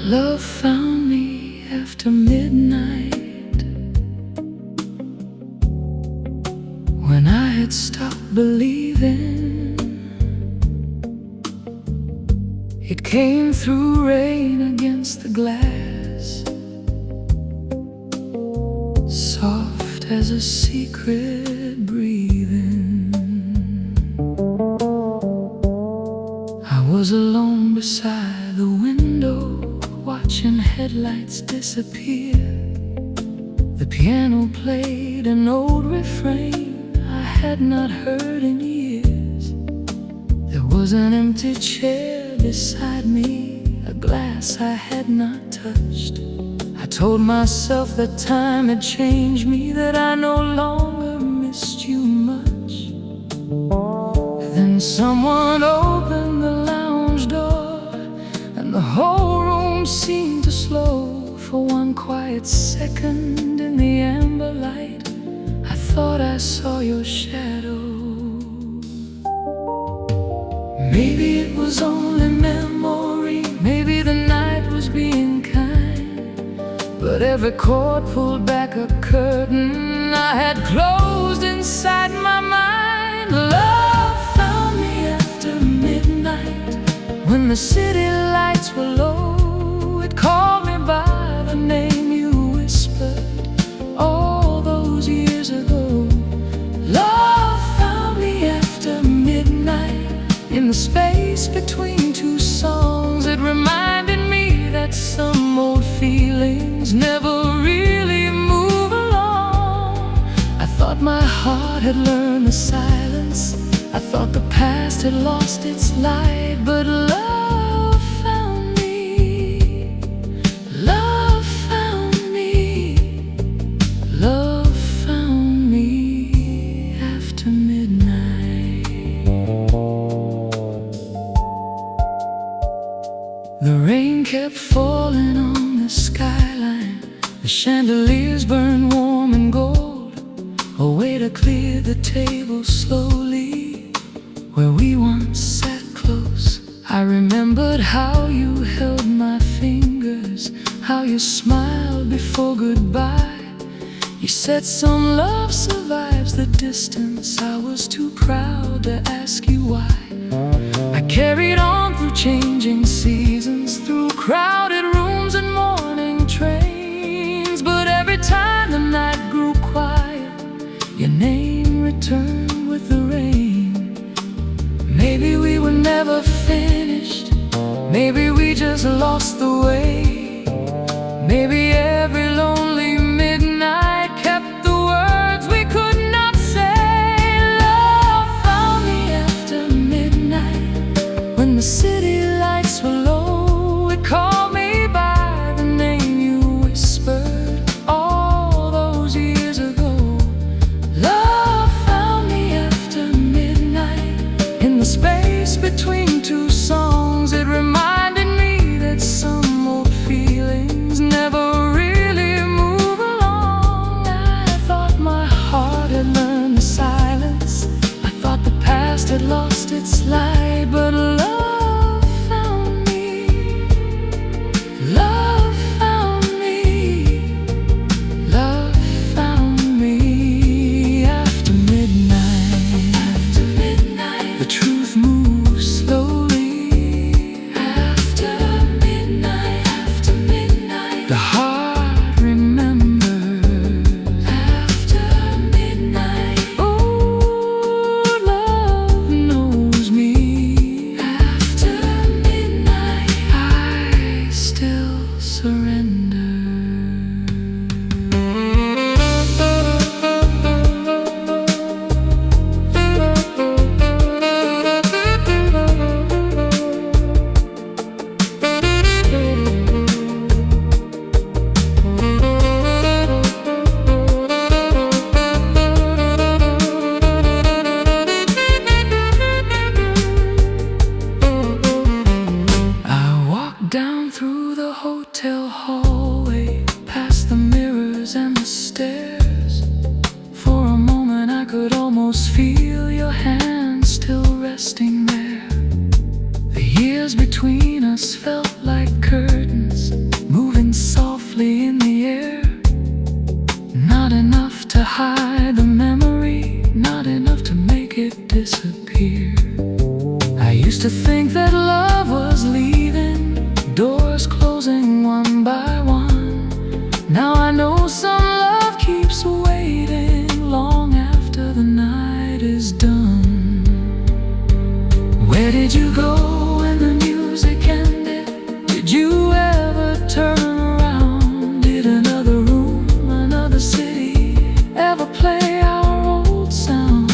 Love found me after midnight, when I had stopped believing. It came through rain against the glass, soft as a secret breathing. I was alone beside the window, watching headlights disappear. The piano played an old refrain I had not heard in years. There was an empty chair beside me, a glass I had not touched. I told myself that time had changed me, that I no longer missed you much. Then someone opened the lounge door, and the whole room seemed to slow. For one quiet second in the amber light, I thought I saw your shadow. Maybe it was only memory, maybe the night was being kind, but every chord pulled back a curtain I had closed inside my mind. Love found me after midnight, when the city lights were low. It called me by the name you whispered all those years ago. Love found me after midnight, in the space between two songs. It reminded me that some old feelings never really move along. I thought my heart had learned the silence, I thought the past had lost its light. But love found me, love found me, love found me after midnight. The rain kept falling on the skyline, the chandeliers burned warm and gold, a way to clear the table slowly, where we once sat close. I remembered how you held my fingers, how you smiled before goodbye. You said some love survives the distance. I was too proud to ask you why. I carried on through changing seasons, through crowded rooms and morning trains. But every time the night grew quiet, your name returned with the rain. Maybe we were never finished, maybe we just lost the way. Maybe every lonely midnight kept the words we could not say. Love found me after midnight, when the city lights were low. It called me by the name you whispered all those years ago. Love found me after midnight, in the space between two songs. It reminded me that some old feelings never really to hide the memory, not enough to make it disappear. I used to think that love was leaving, doors closing one by one. Now I know some love keeps waiting long after the night is done. Where did you go when the music ended? Did you ever turn around? Did another room, another city ever play our old sound?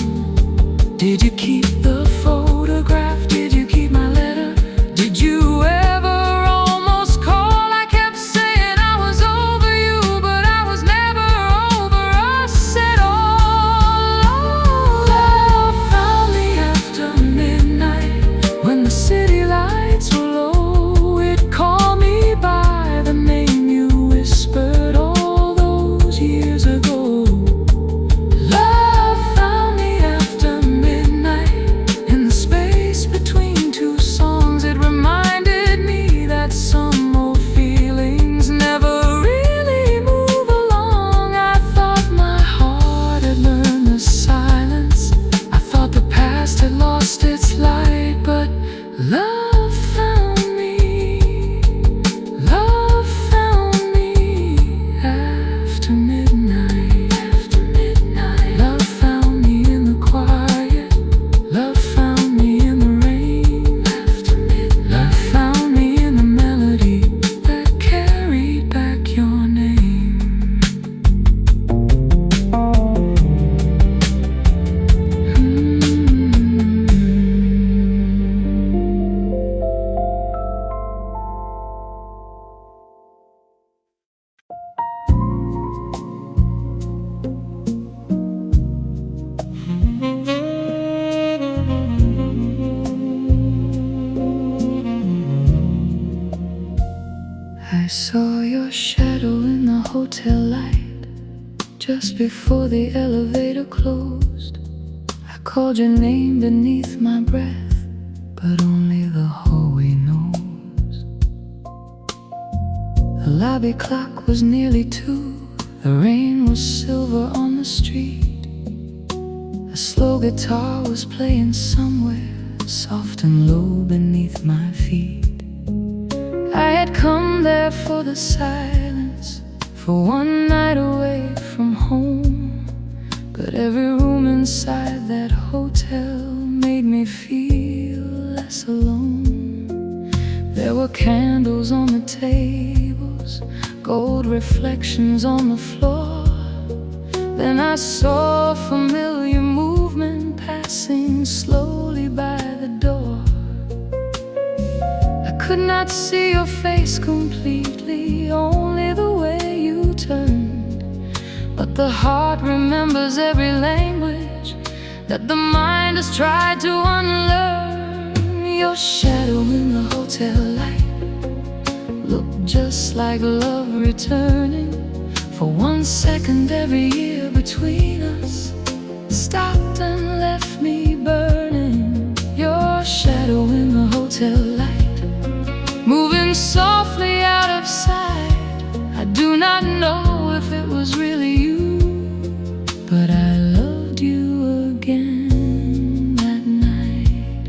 Did you keep the photograph? Did you keep my letter? Did you ever almost call? I kept saying I was over you, but I was never over us at all. Love found me after midnight, when the city lights were low. It called me by the name you whispered all those years ago. Love found me after midnight, in the space between two songs. It reminded me that some old feelings never really move along. I thought my heart had learned the silence, I thought the past had lost its light, but love found me. Love found me after midnight. After midnight. Love found me in the quiet. Love found me in the rain. After midnight. Love found me in the melody that carried back your name. I saw your shadow in the hotel light, just before the elevator closed. I called your name beneath my breath, but only the hallway knows. The lobby clock was nearly 2. The rain was silver on the street. A slow guitar was playing somewhere, soft and low beneath my feet. I had come there for the silence, for one night away from home. But every room inside that hotel made me feel less alone. There were candles on the tables, gold reflections on the floor. Then I saw a familiar movement passing slowly by the door. I could not see your face completely, only the way you turned. But the heart remembers every language that the mind has tried to unlearn. Your shadow in the hotel light looked just like love returning. For 1 second every year between us stopped and left me burning. Your shadow in the hotel light, moving softly out of sight. I do not know if it was really you, but I loved you again that night.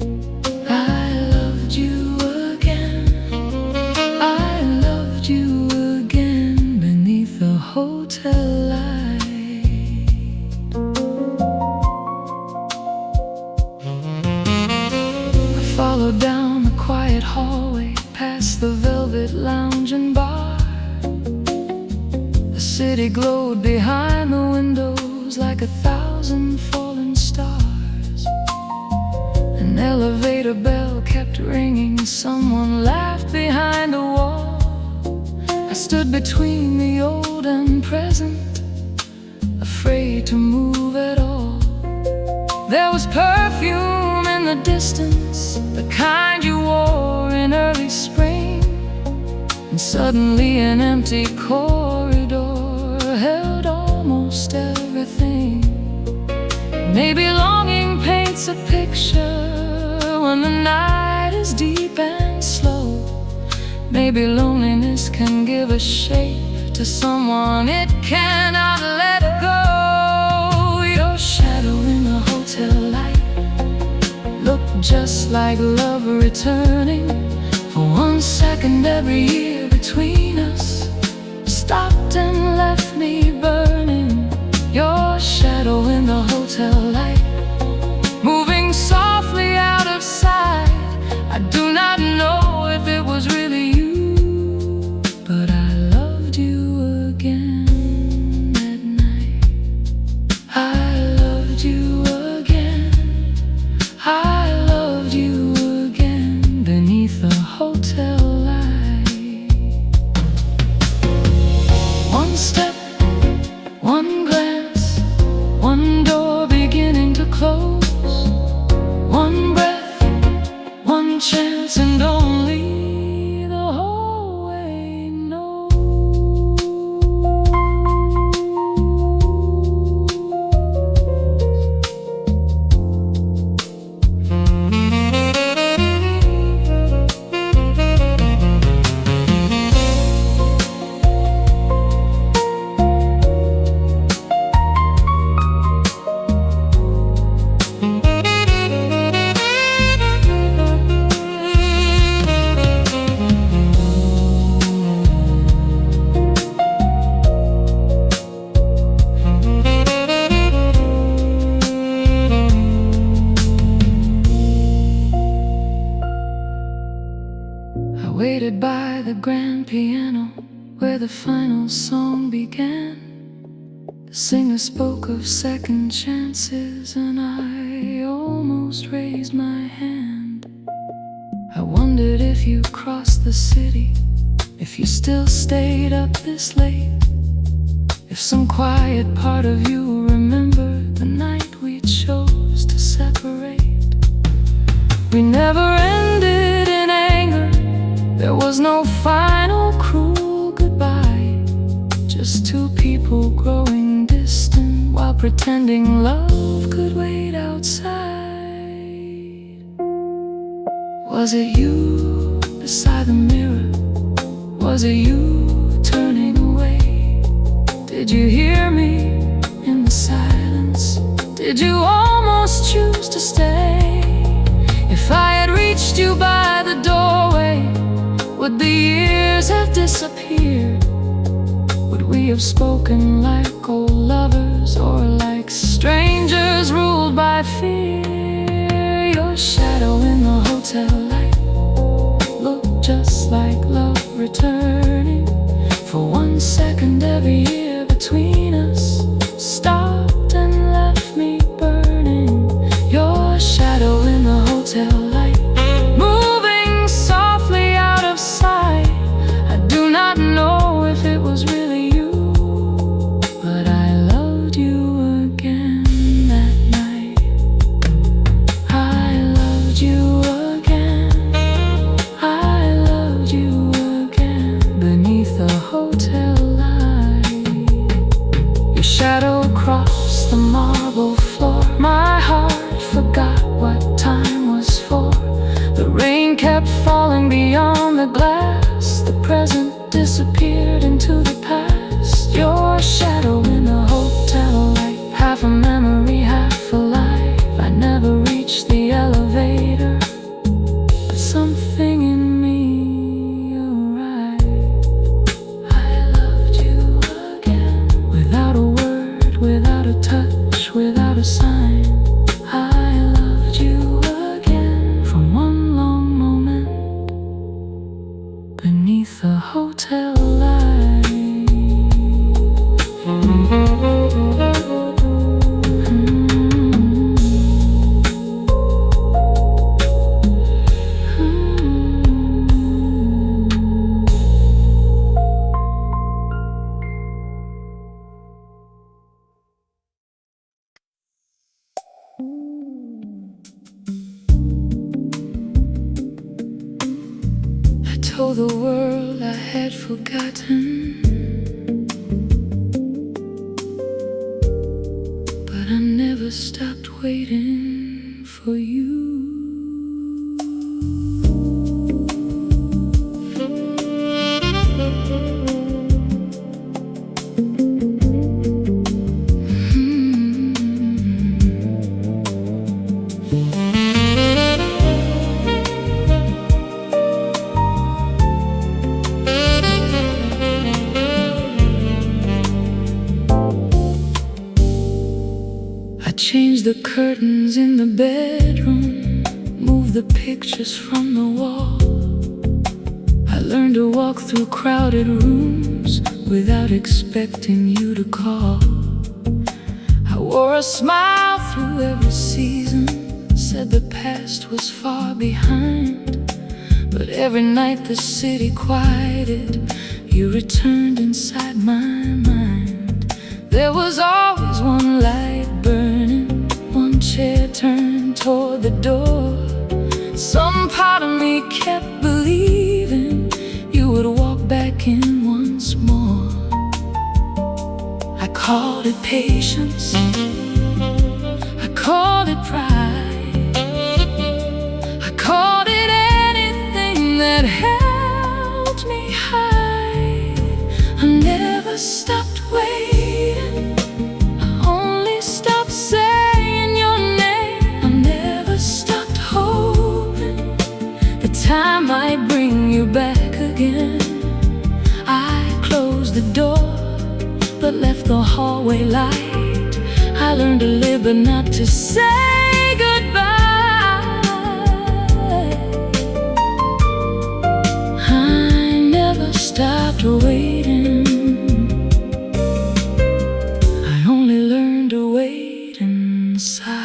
I loved you again. I loved you again beneath the hotel light. I followed down the quiet hallway, past the velvet lounge and bar. The city glowed behind the windows like 1,000 fallen stars. An elevator bell kept ringing, someone laughed behind a wall. I stood between the old and present, afraid to move at all. There was perfume in the distance, the kind you wore in early spring. And suddenly an empty corridor held almost everything. Maybe longing paints a picture when the night is deep and slow. Maybe loneliness can give a shape to someone it cannot let go. hotel light looked just like love returning. For 1 second every year between us stopped and left me burning. Your shadow in the hotel light, moving softly out of sight. I do not know if it was really you, but I loved you again that night. I loved you again. I loved you again beneath the hotel light. One step, one glance, one door beginning to close. One breath, one chance, and only the hallway knows. I waited by the grand piano where the final song began. The singer spoke of second chances, and I almost raised my hand. I wondered if you crossed the city, if you still stayed up this late, if some quiet part of you remembered the night we chose to separate. We never ended in anger. There was no final cruel goodbye, just two people growing distant while pretending love could wait outside. Was it you beside the mirror? Was it you turning away? Did you hear me in the silence? Did you almost choose to stay? If I had reached you by the doorway, would the years have disappeared? Would we have spoken like old lovers, or like strangers ruled by fear? Your shadow in the hotel light looked just like love returning. For 1 second every year between us stopped and left me burning. Your shadow in the hotel light, moving softly out of sight. I do not know if it was really you, but I loved you again that night. I loved you again. I loved you again beneath the hotel light. Your shadow crossed the marble floor. My heart forgot what time was for. The rain kept falling beyond the glass. The present disappeared into the past. Your shadow in the hotel light, half a memory, half alive. I never reached the elevator, but something in me arrived. I loved you again, without a word, without a touch, without a sign. I loved you again from one long moment beneath the hotel light. I told the world I had forgotten, but I never stopped waiting for you. changed the curtains in the bedroom, moved the pictures from the wall. I learned to walk through crowded rooms without expecting you to call. I wore a smile through every season, said the past was far behind. But every night the city quieted, you returned inside my mind. There was always one light burning, one chair turned toward the door. Some part of me kept believing you would walk back in once more. I called it patience, I called it pride, I called it anything that helped me hide. I never stopped waiting, I only stopped saying your name. I never stopped hoping the time might bring you back again. I closed the door but left the hallway light. I learned to live but not to say goodbye. I never stopped waiting, I only learned to wait in silence.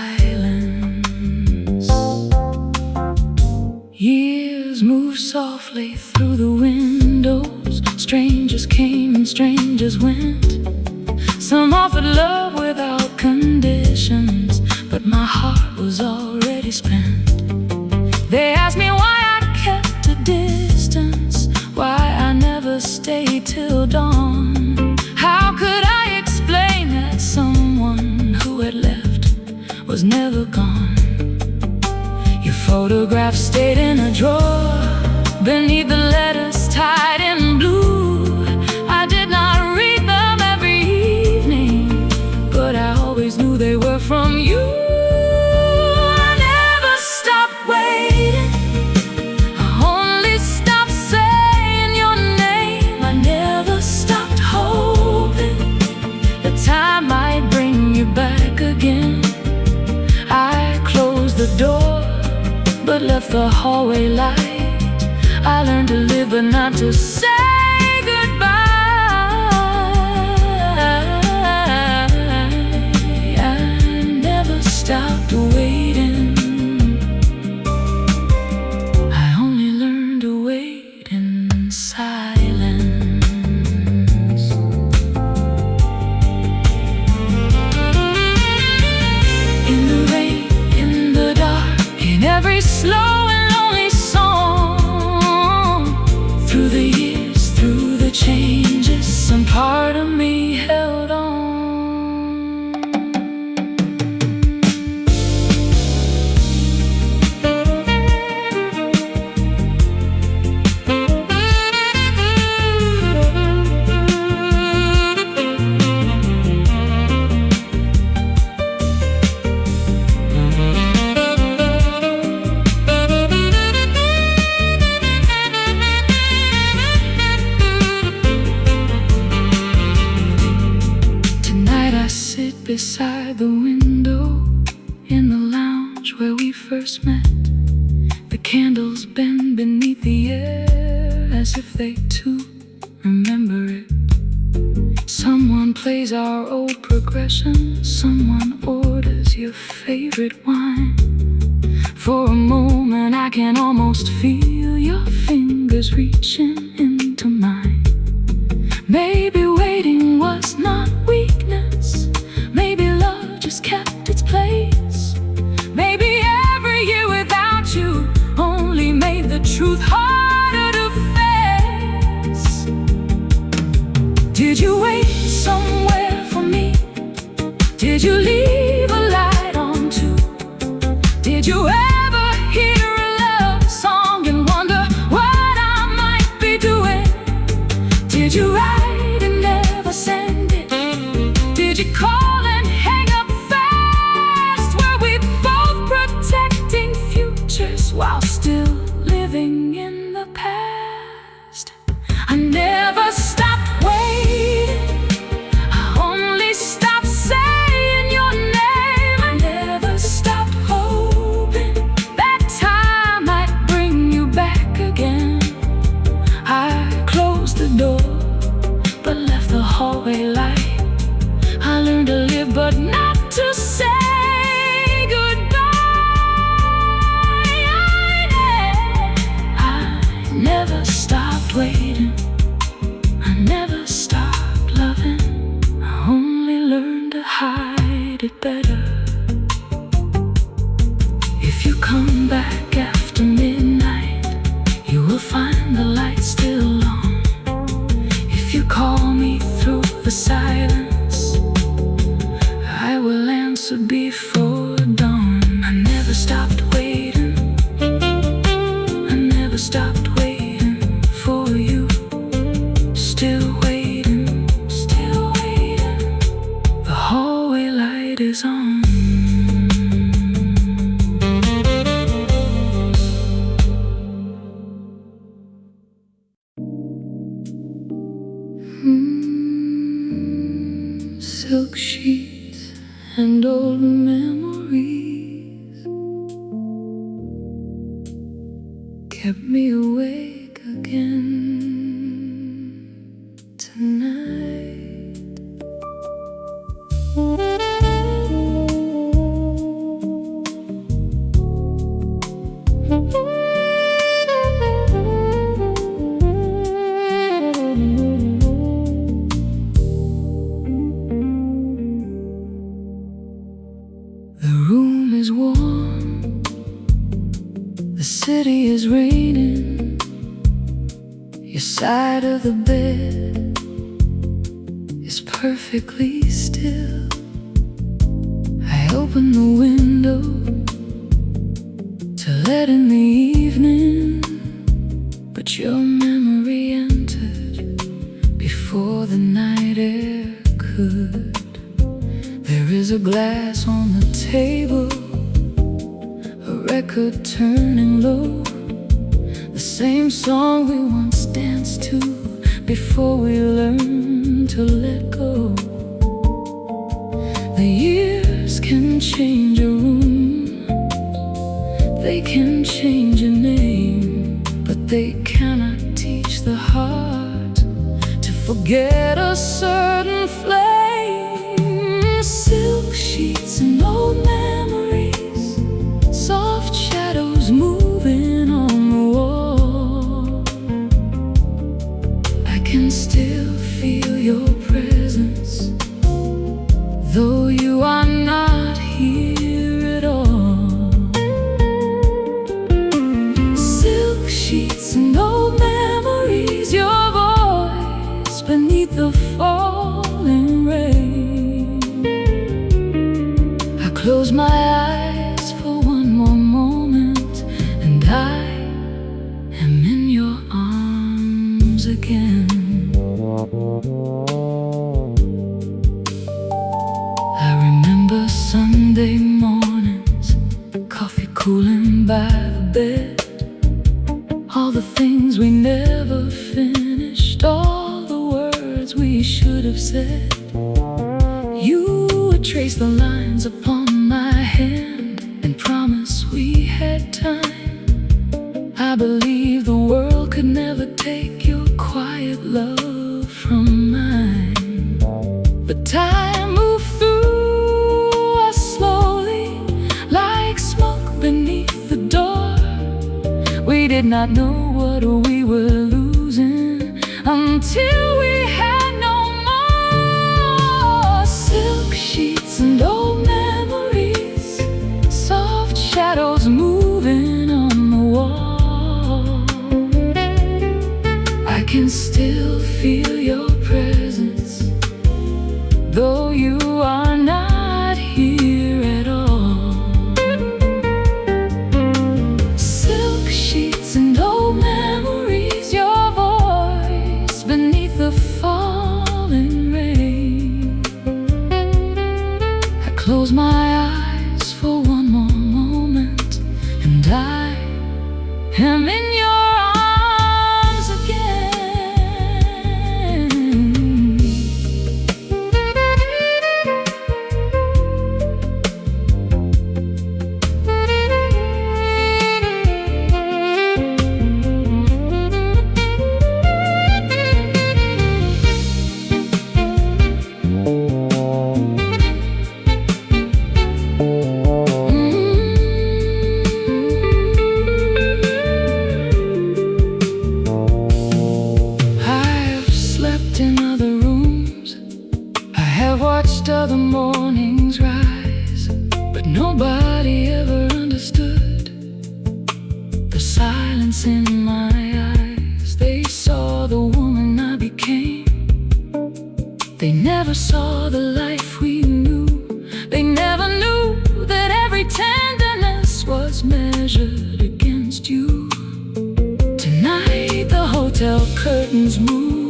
Years moved softly through the windows, strangers came and strangers went. Some offered love without conditions, but my heart was already spent. They asked me why I kept a distance, why I never stayed till dawn. How could I explain that someone who had left was never gone? Your photograph stayed in a drawer beneath the letters tied in blue. I did not read them every evening, but I always knew they were from you. I never stopped waiting, I only stopped saying your name. I never stopped hoping the time might bring you back again. I closed the door but left the hallway light. I learned to live but not to say goodbye. I never stopped waiting, I only learned to wait in silence. In the rain, in the dark, in every slow and lonely song, through the years, through the changes, some part of me held on. Beside the window, in the lounge where we first met. The candles bend beneath the air, as if they too remember it. Someone plays our old progression, someone orders your favorite wine. For a moment I can almost feel your fingers reaching into mine. Maybe waiting was not weakness, maybe love just kept its place. Maybe every year without you only made the truth harder to face. Did you wait somewhere for me? Did you leave a light on too? Did you ever hear a love song and wonder what I might be doing? Did you write and never send it? Did you call and hang up fast? Were we both protecting futures while still living in the past? I never stopped waiting, I only stopped saying your name. I here, but not to say goodbye. I never stopped waiting, I never stopped loving. I only learned to hide it better. If you come back after midnight, you will find the light still on. If you call me through the silence, I will answer before dawn. I never stopped waiting, I never stopped waiting for you. Still waiting, still waiting. The hallway light is on. Silk sheets and old memories kept me awake again tonight. Is warm, the city is raining. Your side of the bed is perfectly still. I open the window to let in the evening, but your memory entered before the night air could. There is a glass on the table, a record turning low, the same song we once danced to before we learned to let go. The years can change a room, they can change a name, but they cannot teach the heart to forget a certain flame. Silk sheets and old memories, soft shadows moving on the wall. I can still feel your presence, though you are not here at all. Silk sheets and old memories, your voice beneath the falling rain. Close my eyes for one more moment, and I am in your arms again. I remember Sunday mornings, coffee cooling by the bed, all the things we never finished, all the words we should have said. You would trace the lines upon my hand and promise we had time. I believe the world could never take your quiet love from mine. But time moved through us slowly, like smoke beneath the door. We did not know what we were losing until we had no more. Silk sheets and old memories, soft shadows moving on the wall. I can still feel your presence, though you are not here at all. Silk sheets and old memories, your voice beneath the falling rain. I close my eyes for one more moment, and I am in your arms again. I watched other mornings rise, but nobody ever understood the silence in my eyes. They saw the woman I became. They never saw the life we knew. They never knew that every tenderness was measured against you. Tonight the hotel curtains move.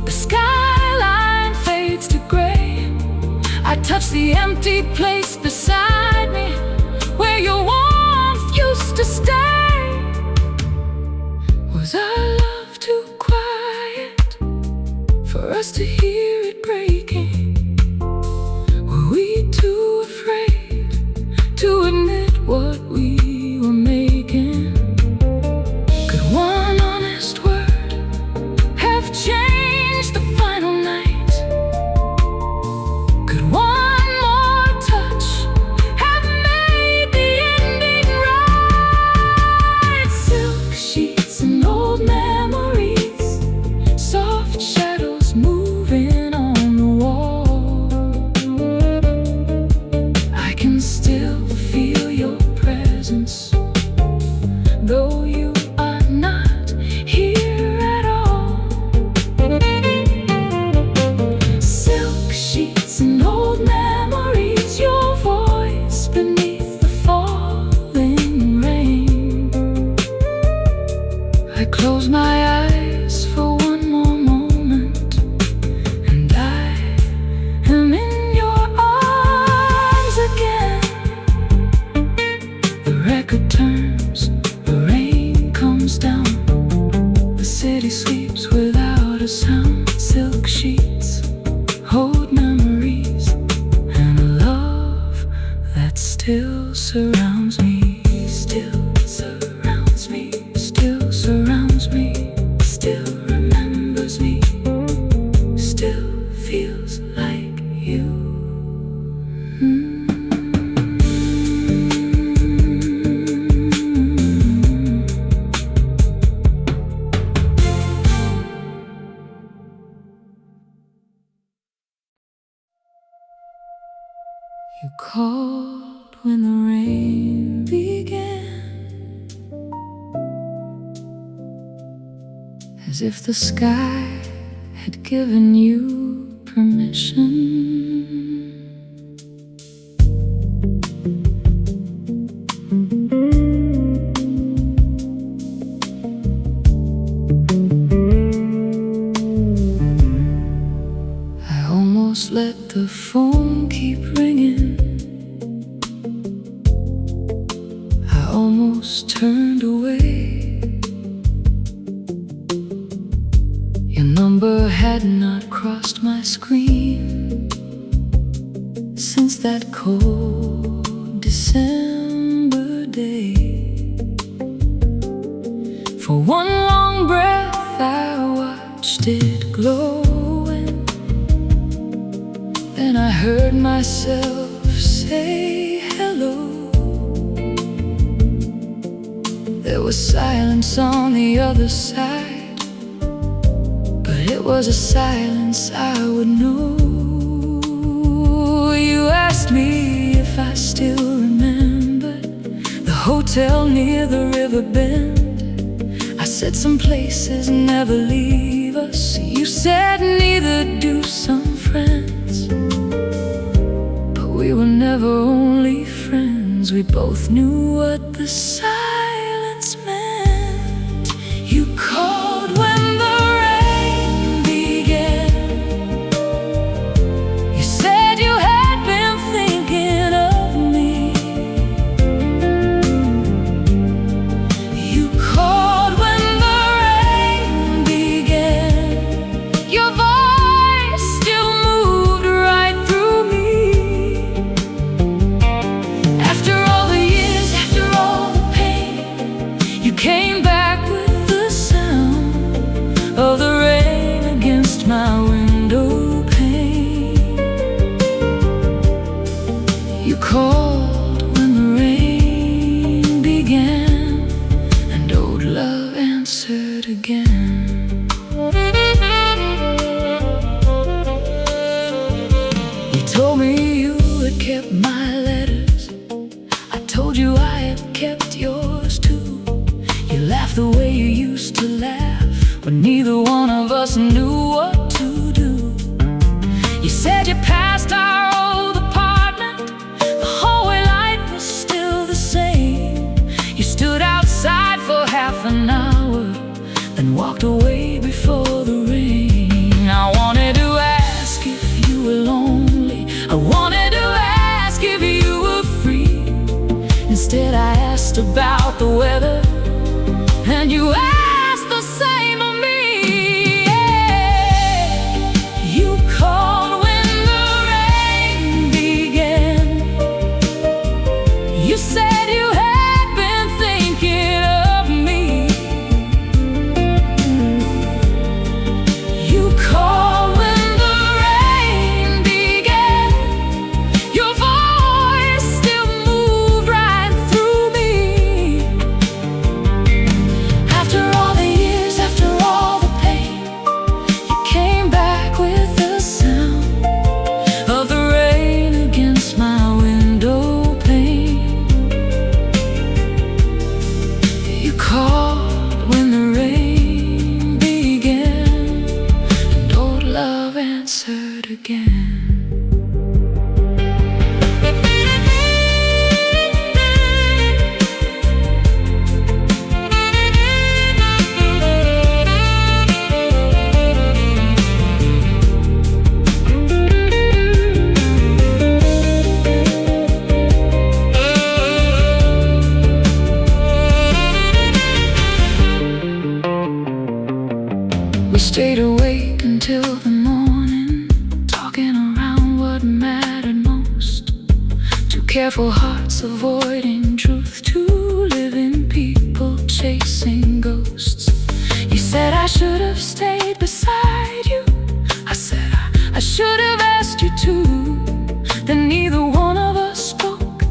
The skyline fades to gray. I touch the empty place beside me, where your warmth used to stay. Was our love too quiet for us to hear it breaking? Were we too afraid to admit what we were making? Could one honest word have changed the final night? Could one more touch have made the ending right? Silk sheets and old memories, soft shadows moving on the wall. I can still feel your presence, though you are not here at all. Silk sheets and old memories, your voice beneath the falling rain. I close my eyes for one more moment, and I am in your arms again. The record turns, the rain comes down, the city sleeps without a sound. Silk sheets hold memories, and a love that still surrounds me, still surrounds me, still surrounds me, still remembers me, still feels like you. You called when the rain began, as if the sky had given you permission. I almost let the phone keep ringing. I almost turned away. Your number had not crossed my screen since that cold December day. For one long breath I watched it glowing. Then I heard myself say hello. There was silence on the other side, but it was a silence I would know. You asked me if I still remembered the hotel near the river bend. I said some places never leave us. You said neither do some friends. But we were never only friends. We both knew what the silence meant. You called when the rain began. You said you had been thinking of me. You called when the rain began. Your voice still moved right through me. After all the years, after You told me you had kept my letters. I told you I had kept yours too. You laughed the way you used to laugh when neither one of us knew what to do. You said you passed our old apartment. The hallway light was still the same. You stood outside for half an hour, then walked away before the rain. I wanted to ask if you were lonely. I wanted to ask if you were free. Instead I asked about the weather, and you asked the same of me. Yeah. You called when the rain began. You said you had been thinking of me. You called when the rain began. Your voice still moved right through me. After all the years, after all the pain, you came back with the sound of the rain against my window pane. You called when the rain began, and old love answered again. We stayed awake until the morning, talking around what mattered most. Two careful hearts avoiding truth, two living people chasing ghosts. You said I should have stayed beside you. I said I should have asked you to. Then neither one of us spoke,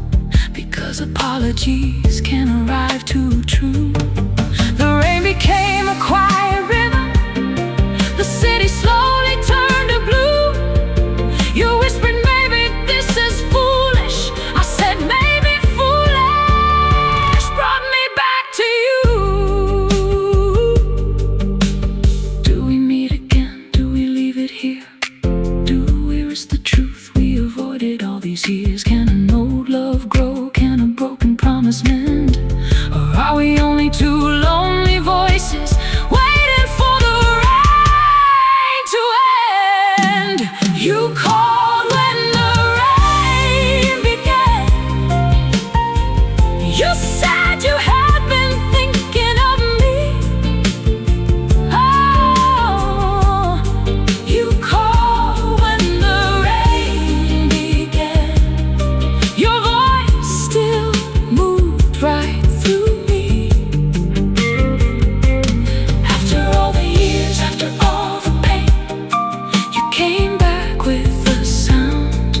because apologies can arrive too true. The rain became a quiet rhythm. The city slowly turned to blue. You whispered, maybe this is foolish. I said, maybe foolish brought me back to you. Do we meet again? Do we leave it here? Do we risk the truth we avoided all these years? Can an old love grow? Can a broken promise mend? Or are we only two lonely voices waiting for the rain to end? You called when the rain began. You said you had been thinking of me. Oh, you called when the rain began. Your voice still moved right through me. After all the years, after all the pain, you came back with the sound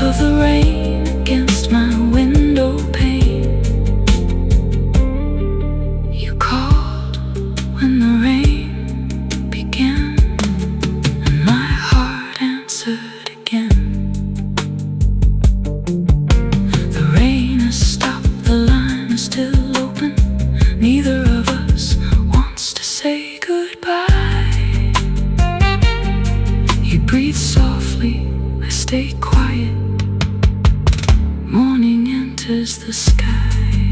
of the rain against my window pane. You called when the rain began, and my heart answered again. The rain has stopped, the line is still open. Neither of us wants to say goodbye. You breathe softly, I stay quiet. Morning enters the sky.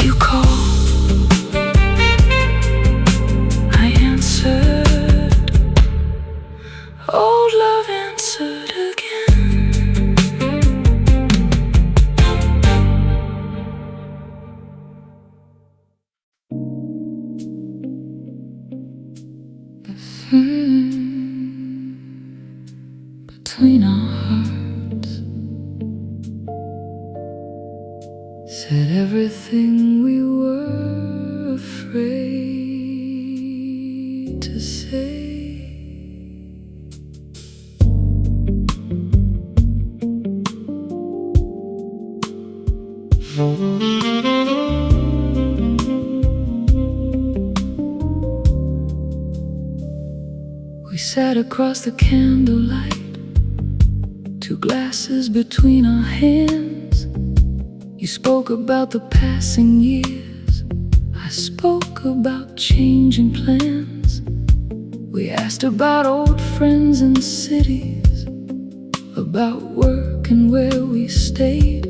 You called, I answered. Old love answered again. Between our hearts, said everything we were afraid to say. We sat across the candlelight, two glasses between our hands. You spoke about the passing years, I spoke about changing plans. We asked about old friends and cities, about work and where we stayed.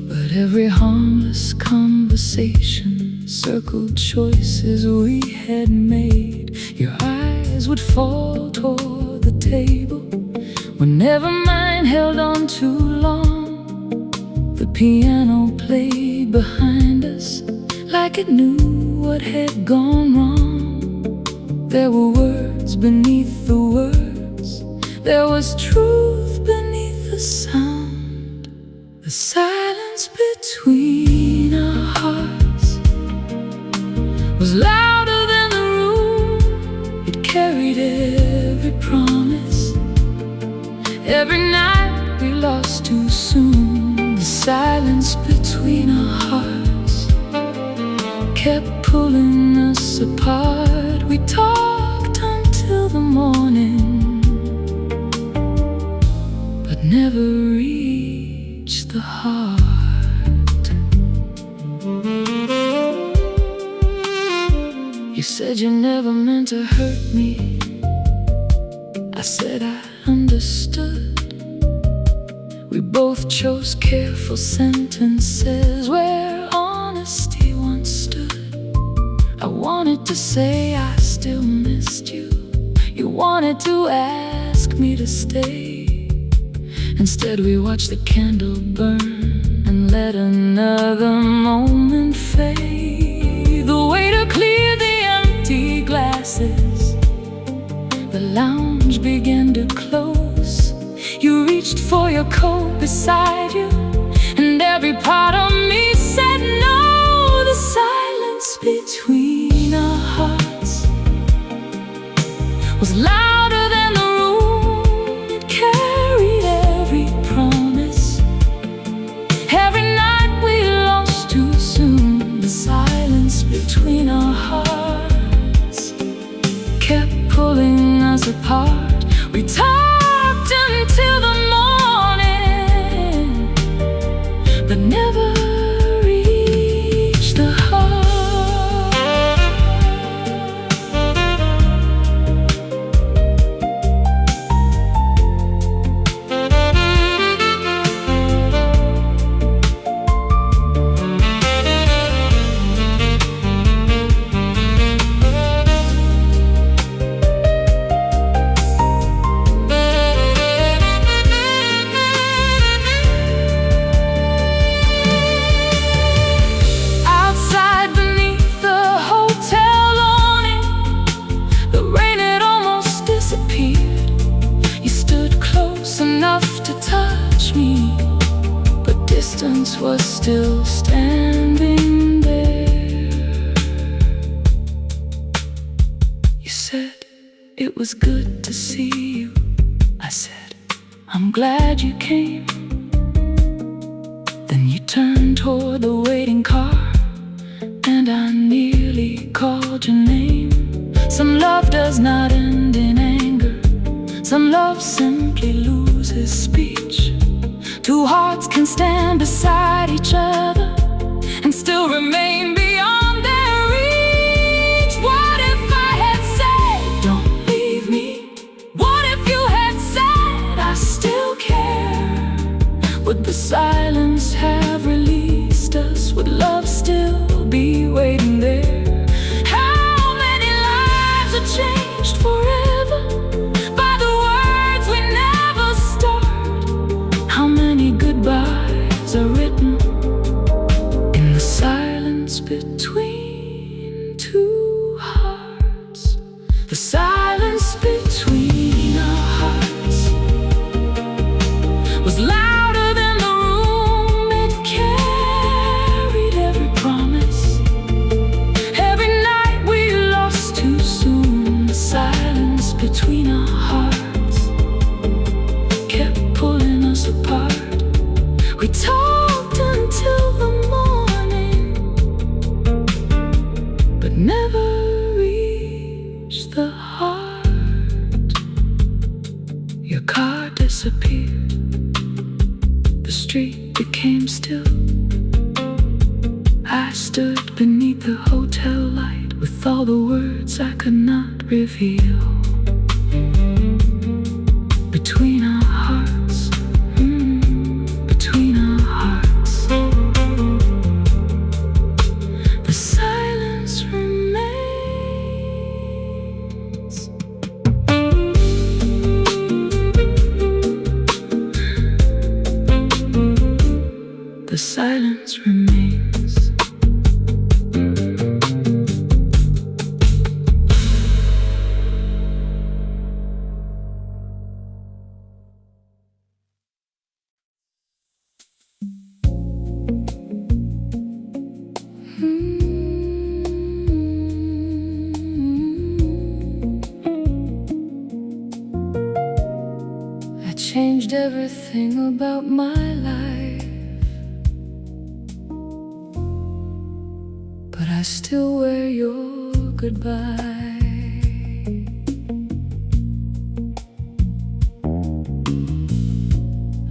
But every harmless conversation circled choices we had made. Your eyes would fall toward the table whenever mine held on too long. The piano played behind us like it knew what had gone wrong. There were words beneath the words, there was truth beneath the sound. The silence between our hearts was louder than the room. It carried every promise, every night we lost too soon. The silence between our hearts kept pulling us apart. We talked until the morning, but never reached the heart. You said you never meant to hurt me. I said I understood. We both chose careful sentences where honesty once stood. I wanted to say I still missed you. You wanted to ask me to stay. Instead we watched the candle burn and let another moment fade. The waiter cleared the empty glasses, the lounge began to close. You reached for your coat beside you, and every part of me said no. The silence between our hearts was louder than the room. It carried every promise, every night we lost too soon. The silence between our hearts kept pulling us apart. We talked until the morning, but never reached the heart. Distance was still standing there. You said it was good to see you. I said, I'm glad you came. Then you turned toward the waiting car, and I nearly called your name. Some love does not end in anger, some love simply loses speech. Two hearts can stand beside each other and still remain beyond their reach. What if I had said, don't leave me? What if you had said, I still care? Would the silence have released us? Would love still be waiting there? How many lives are changed forever by the words we never start? How many goodbyes are written in the silence between two hearts? The silence between our hearts was louder than the room. It carried every promise, every night we lost too soon. The silence between our hearts kept pulling us apart. We talked until the morning, but never reached the heart. Your car disappeared. The street became still. I stood beneath the hotel light with all the words I could not reveal. Between our hearts, between our hearts, the silence remains. The silence remains. I changed everything about my life, but I still wear your goodbye.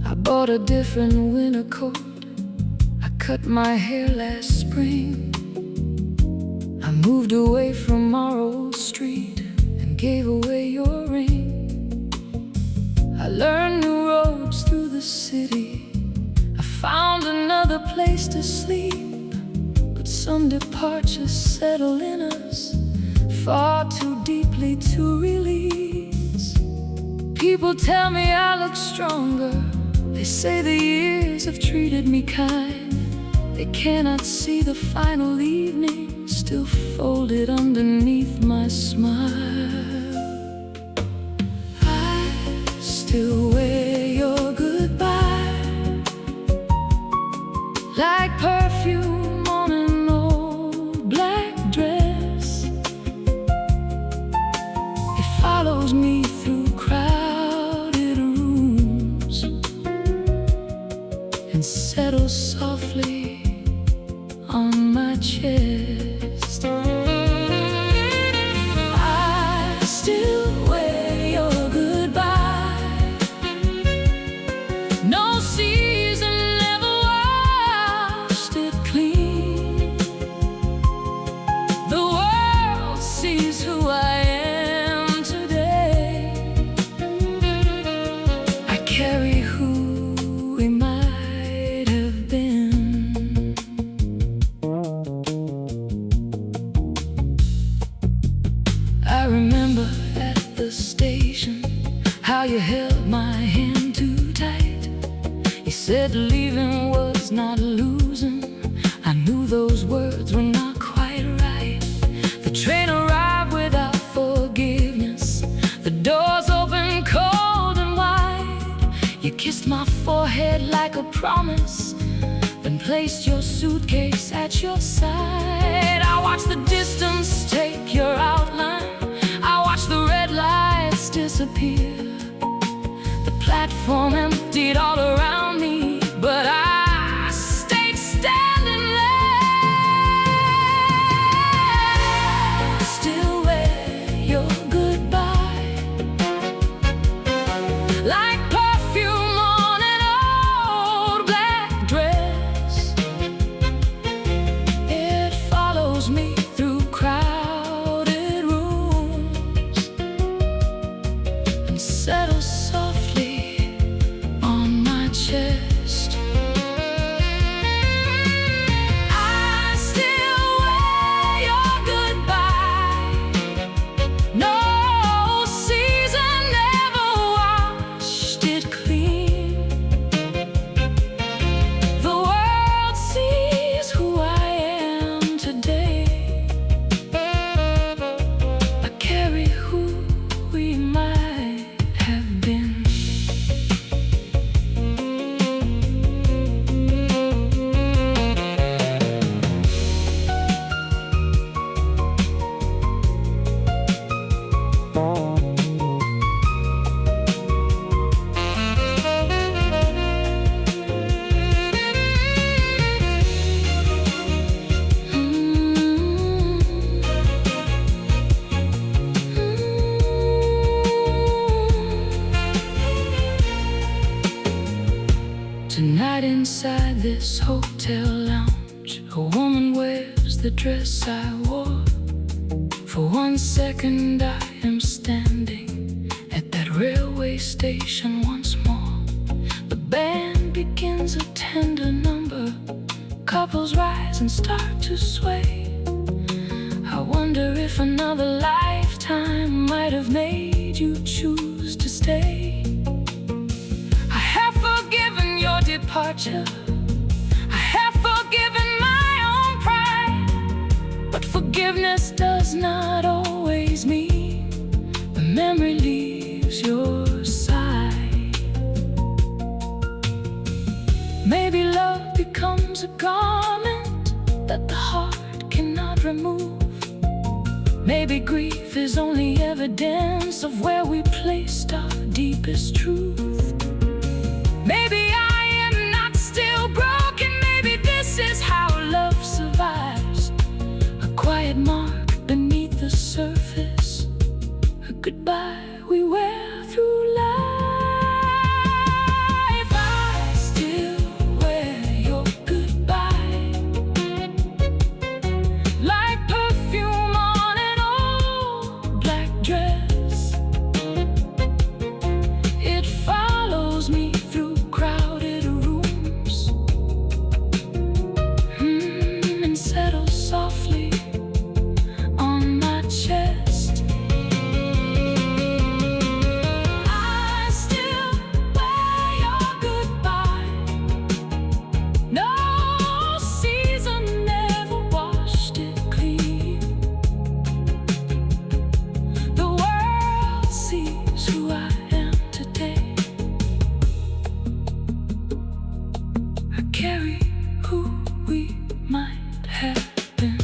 I bought a different winter coat. I cut my hair last spring. I moved away from our old street and gave away your ring. I learned new roads through the city. I found another place to sleep, but some departures settle in us far too deeply to release. People tell me I look stronger. They say the years have treated me kind. They cannot see the final evening still folded underneath my smile. I still wear your goodbye like perfume on an old black dress. It follows me through crowded rooms and settles softly on my chest. I still wear your goodbye. No season ever washed it clean. The world sees who I am today. I carry who we might have been. I remember at the station how you held my hand too tight. You said leaving was not losing. I knew those words were not quite right. The train arrived without forgiveness. The doors opened cold and wide. You kissed my forehead like a promise, then placed your suitcase at your side. I watched the distance take your outline. I watched the red lights disappear. The platform emptied all around me, but I stayed standing there. Still wear your goodbye like perfume on an old black dress. It follows me through crowded rooms and settles softly on my chest. I still wear your goodbye. No season ever washed it this hotel lounge, a woman wears the dress I wore. For 1 second I am standing at that railway station once more. The band begins a tender number, couples rise and start to sway. I wonder if another lifetime might have made you choose to stay. I have forgiven your departure, I have forgiven my own pride, but forgiveness does not always mean the memory leaves your side. Maybe love becomes a garment that the heart cannot remove. Maybe grief is only evidence of where we placed our deepest truth. Maybe I am not still broken. Maybe this is how love survives, a quiet mark beneath the surface, a goodbye we wear through life. I still wear your goodbye like perfume on an old black dress. It follows me through crowded rooms, and settles softly on my chest. I still wear your goodbye. No season ever washed it clean. The world sees who I am today. I carry who we might have been.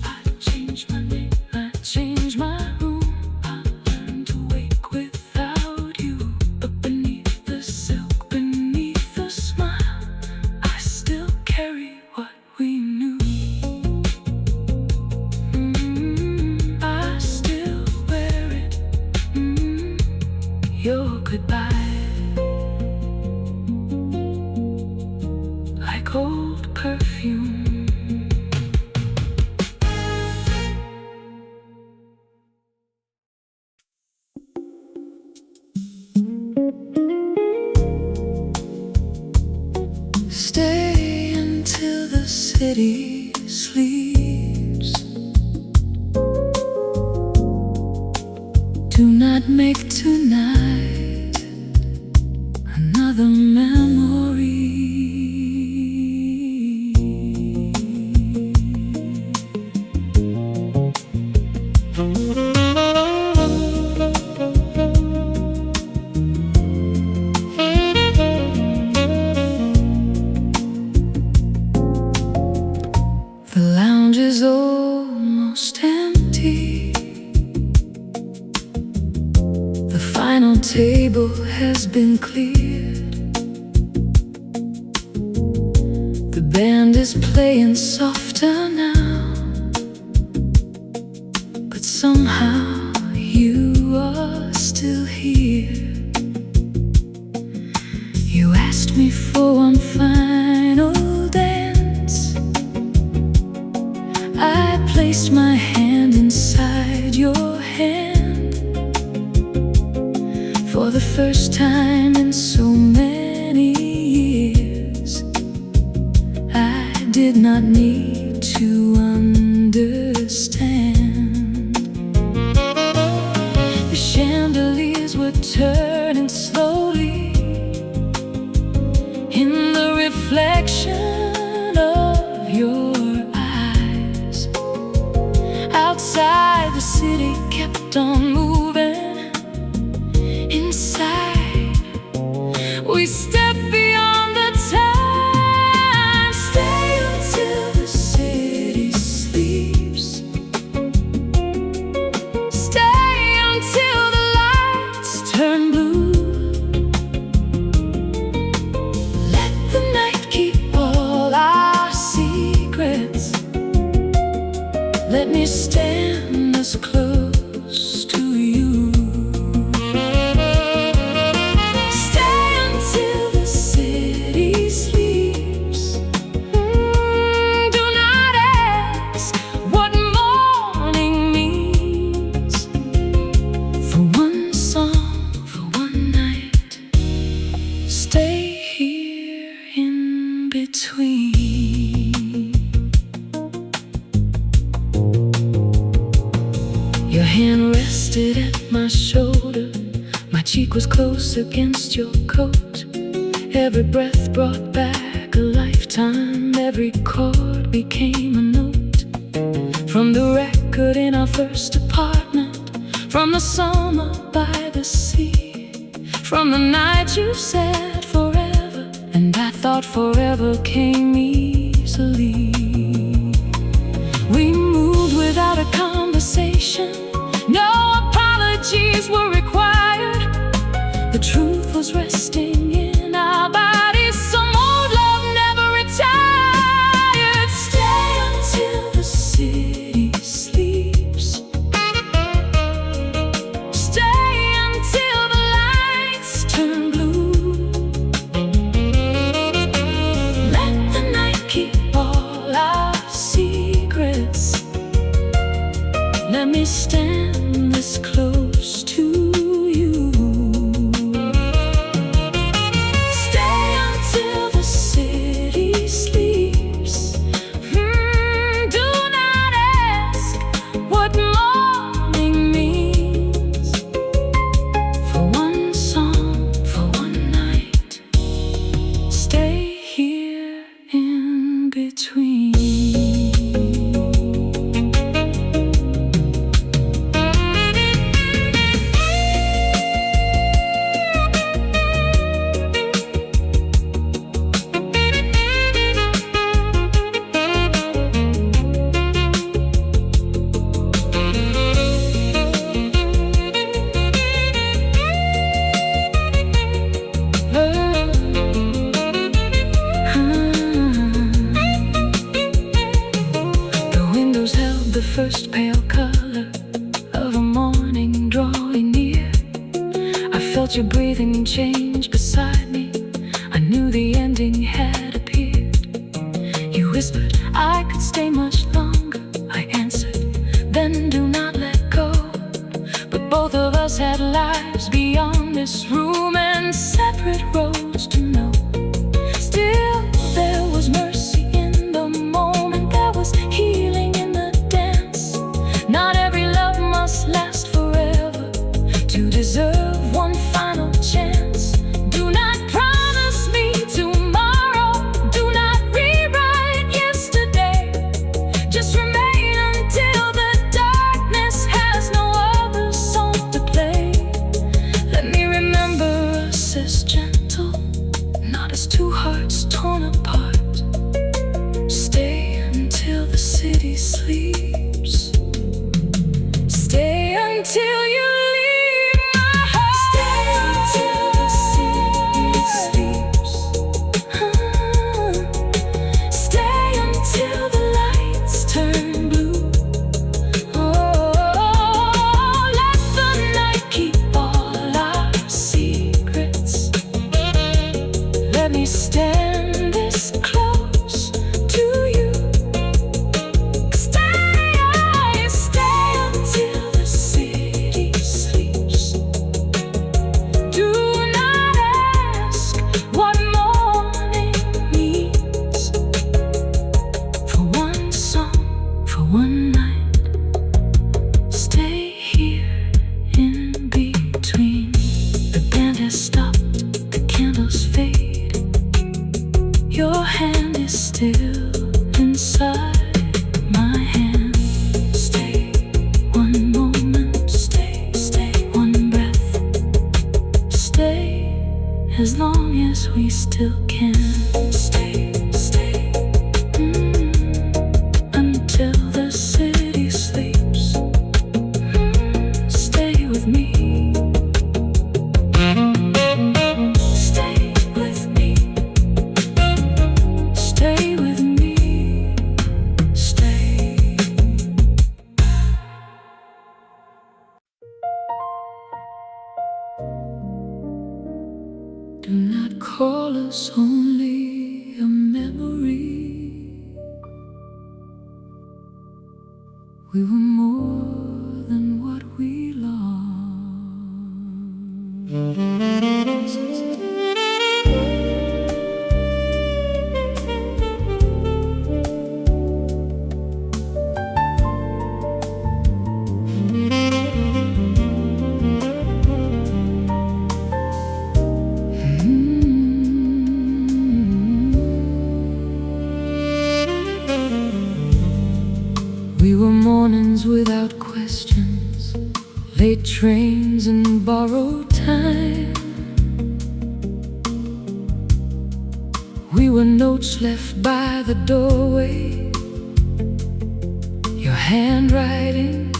I changed my name, I changed my room. I learned to wake without you, but beneath the silk, beneath the smile, I still carry what we knew. I still wear it, your goodbye, like old perfume. Stay until the city sleeps. Do not make tonight another memory. The lounge is almost empty. The final table has been cleared. The band is playing softer now, but somehow you are still here. You asked me for one final dance. I placed my hand inside your hand. For the first time in so many years, I did not need to understand. The chandeliers were turning slowly in the reflection of your eyes. Outside, the city kept on moving. Inside, we step beyond the time. Stay until the city sleeps. Stay until the lights turn blue. Let the night keep all our secrets. Let me stand as close to you. Stay until the city sleeps. my shoulder. My cheek was close against your coat. Every breath brought back a lifetime. Every chord became a note. From the record in our first apartment, from the summer by the sea, from the night you said forever, and I thought forever came easily. We moved without a conversation. No apologies were required. The truth was resting in our bodies. Some old love never retired. Stay until the city sleeps. Stay until the lights turn blue. Let the night keep all our secrets. Let me stand this close to you. Stay until the city sleeps. Do not ask what morning means. For one song, for one night, stay here in between. The first pale color of a morning drawing near. I felt your breathing change beside me. I knew the ending had appeared. You whispered I could stay much longer. I answered, then do not let go. But both of us had lives beyond this room and separate roads to know. Still, there was mercy in the moment. There was healing in the dance. Not every love must last forever to deserve one final chance. Do not promise me tomorrow. Do not rewrite yesterday. Just remain until the darkness has no other song to play. Let me remember us as gentle, not as two hearts torn apart. Stay until the city sleeps. Stay until you leave my heart. Stay until the city sleeps. Stay until the lights turn blue. Oh, let the night keep all our secrets. Let me stand this close to you. Stay until the city sleeps. Do not ask what morning means. For one song, for one night, stay here in between. The band has stopped, the candles fade. Your hand is still inside my hand. Stay one moment, stay one breath. Stay as long as we still can. Stay until the city sleeps. Stay with me. Stay with me. Stay with me. Stay. Do not call us only a memory. We were more than what we lost. take trains and borrow time. We were notes left by the doorway, your handwriting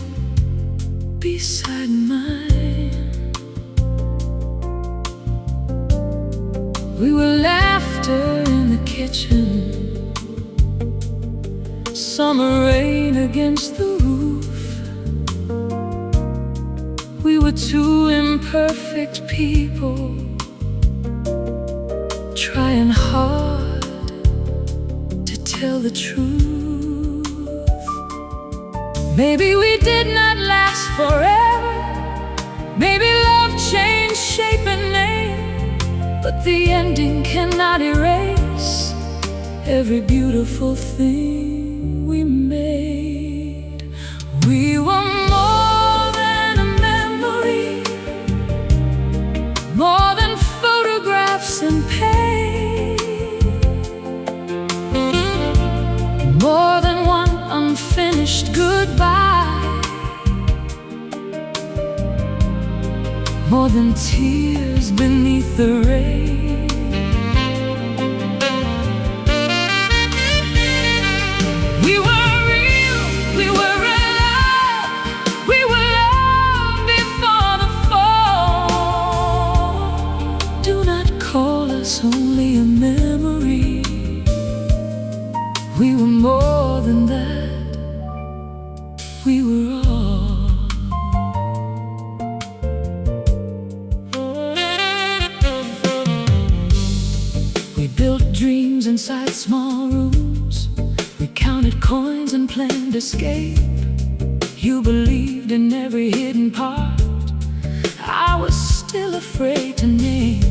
beside mine. We were laughter in the kitchen, summer rain against the roof. We were two imperfect people, trying hard to tell the truth. Maybe we did not last forever, maybe love changed shape and name, but the ending cannot erase every beautiful thing we made. We were more than a memory, more than photographs and pain, more than one unfinished goodbye, more than tears beneath the rain. We were real, we were alive, we were loved before the fall. Do not call us only a memory. We were more than that, we were all. We built dreams inside small rooms, we counted coins and planned escape. You believed in every hidden part I was still afraid to name.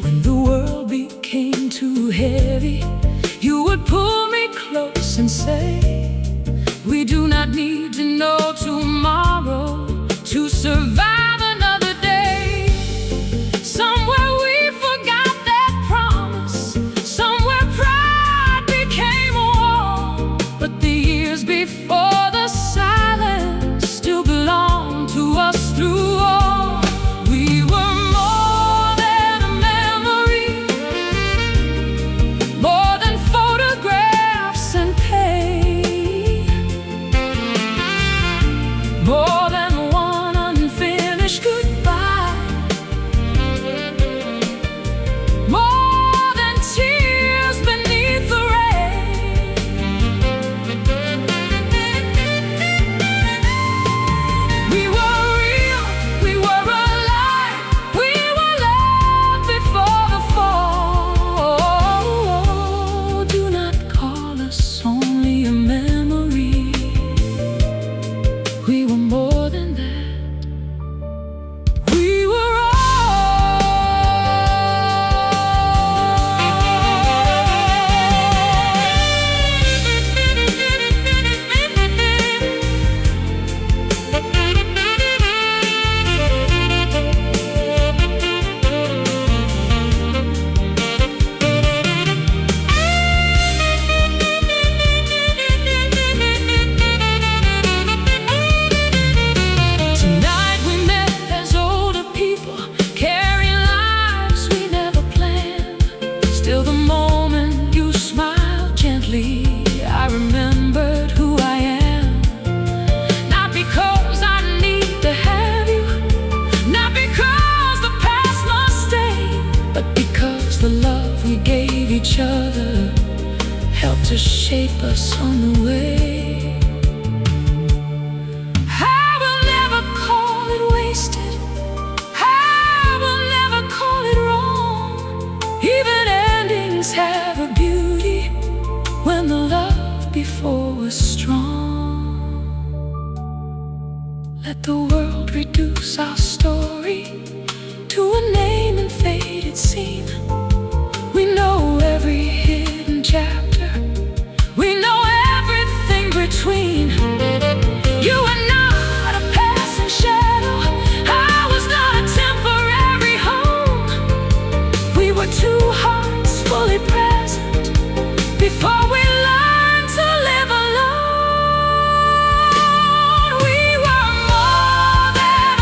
When the world became too heavy, you would pull me close and say, we do not need to know tomorrow to survive another day. Somewhere we forgot that promise, somewhere pride became a wall, but the years before the silence still belong to us through all. We were more than a memory, more than photographs and pain, more than one unfinished goodbye, more than tears beneath the rain. We were real, we were alive, we were loved before the fall. Do not call us only a memory. We were more than that, we were all. Tonight we met as older people, carrying lives we never planned. Still the moment you smiled gently, I remembered who I am. Not because I need to have you, not because the past must stay, but because the love we gave each other helped to shape us on the way. I will never call it wasted, I will never call it wrong. Even endings have a beauty when the love before was strong. Let the world reduce our story to a name and faded scene. We know every hidden chapter, we know everything between. You are not a passing shadow, I was not a temporary home. We were two hearts fully present before we learned to live alone. We were more than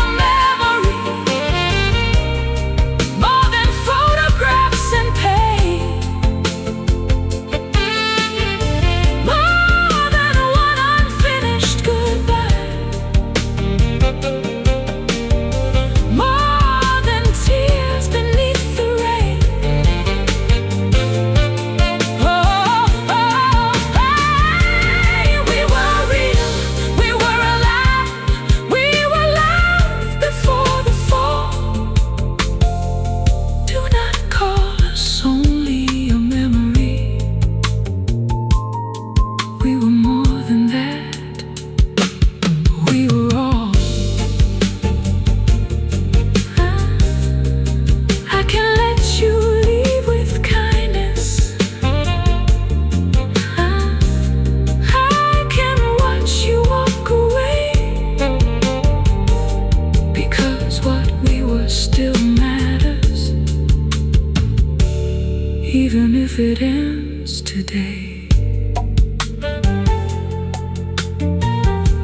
even if it ends today.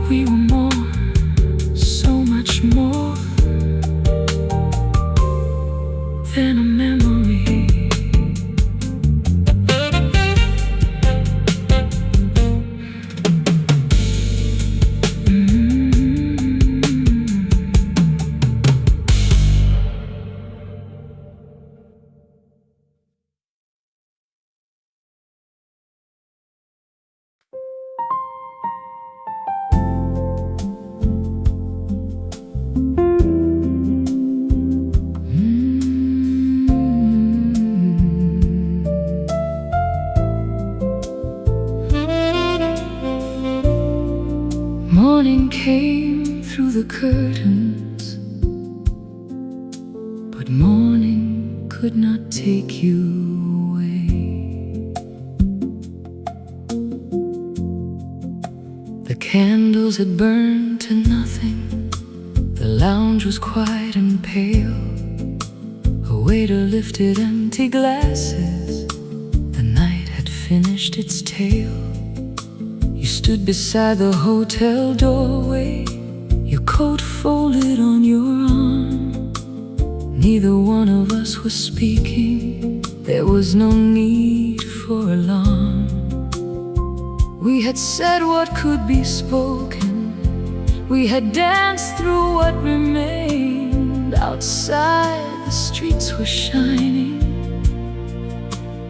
We were more, so much more than a memory. Morning came through the curtains, but morning could not take you away. The candles had burned to nothing. The lounge was quiet and pale. A waiter lifted empty glasses. The night had finished its tale. You stood beside the hotel doorway, your coat folded on your arm. Neither one of us was speaking. There was no need for alarm. We had said what could be spoken. We had danced through what remained. Outside, the streets were shining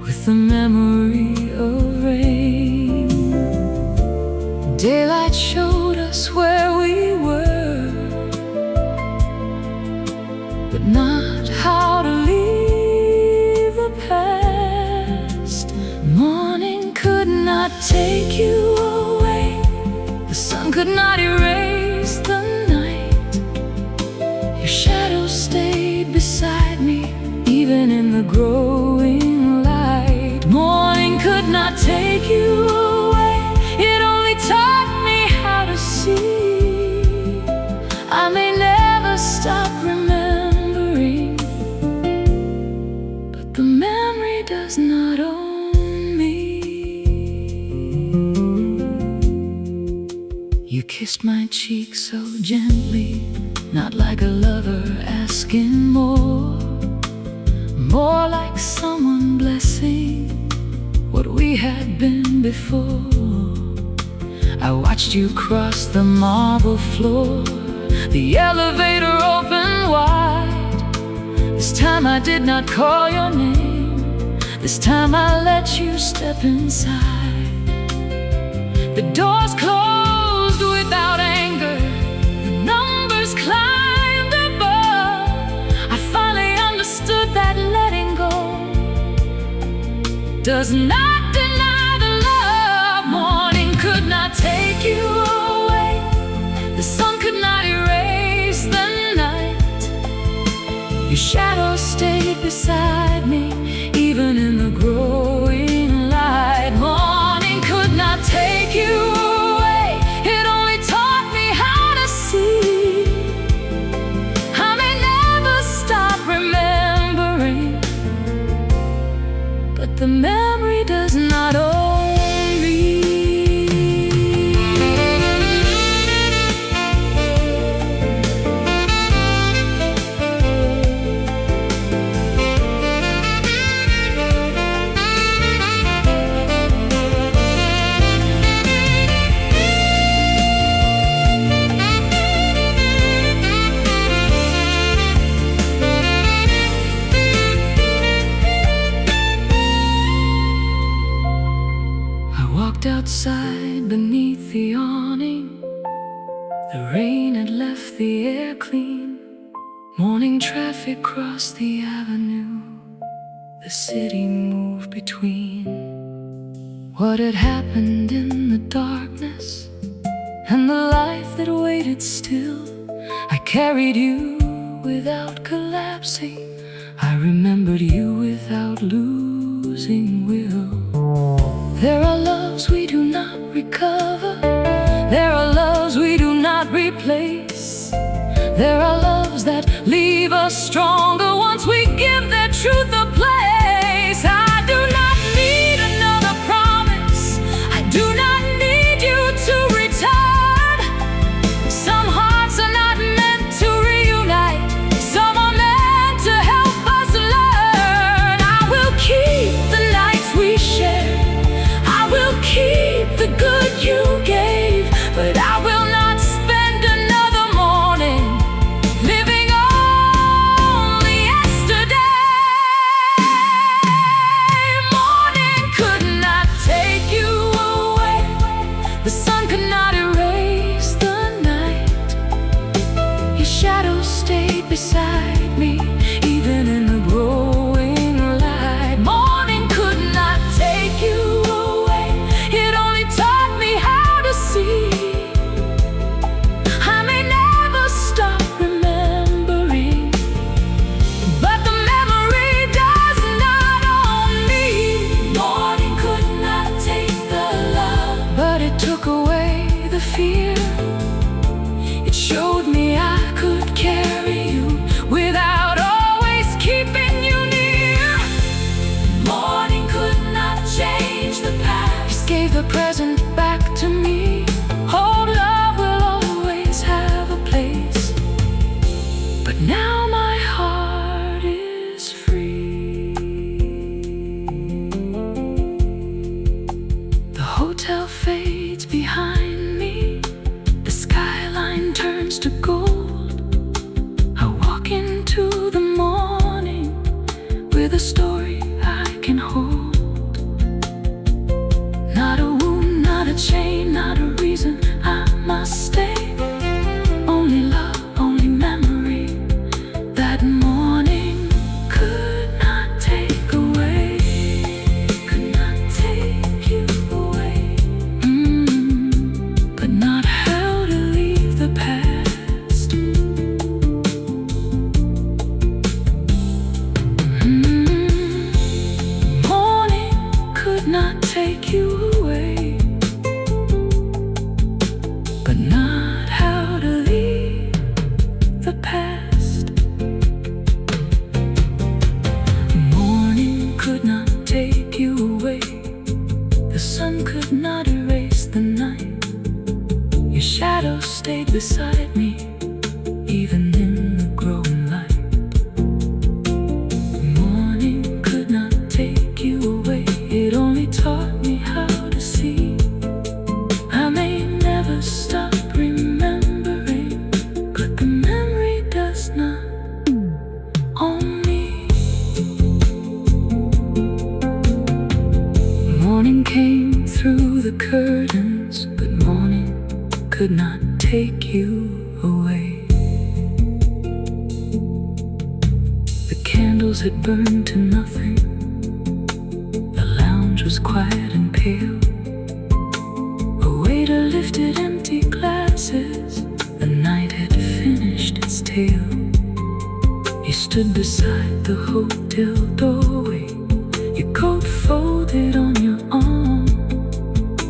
with the memory of rain. Daylight showed us where we were, but not how to leave the past. Morning could not take you away. The sun could not erase the night. Your shadow stayed beside me, even in the growing light. Morning could not take you away. It only taught me how to see. I may never stop remembering, but the memory does not own me. You kissed my cheek so gently, not like a lover asking more. More like someone blessing what we had been before. I watched you cross the marble floor. The elevator opened wide. This time I did not call your name. This time I let you step inside. The doors closed without anger. The numbers climbed above. I finally understood that letting go does not deny the love. Morning could not take you away. The sun could not erase the night. Your shadow stayed beside me, even in the growing light. Morning could not take you away. It only taught me how to see. I may never stop remembering, but the memory does not own me. Outside beneath the awning, the rain had left the air clean. Morning traffic crossed the avenue. The city moved between what had happened in the darkness and the life that waited still. I carried you without collapsing. I remembered you without losing will. There are loves we do not recover. There are loves we do not replace. There are loves that leave us stronger once we give their truth a place. I do beside me, even in the growing light. Morning could not take you away, it only taught me how to see. I may never stop remembering, but the memory does not own me. Morning came through the curtains, but morning could not take you away. The candles had burned to nothing, the lounge was quiet and pale. A waiter lifted empty glasses, the night had finished its tale. You stood beside the hotel doorway, your coat folded on your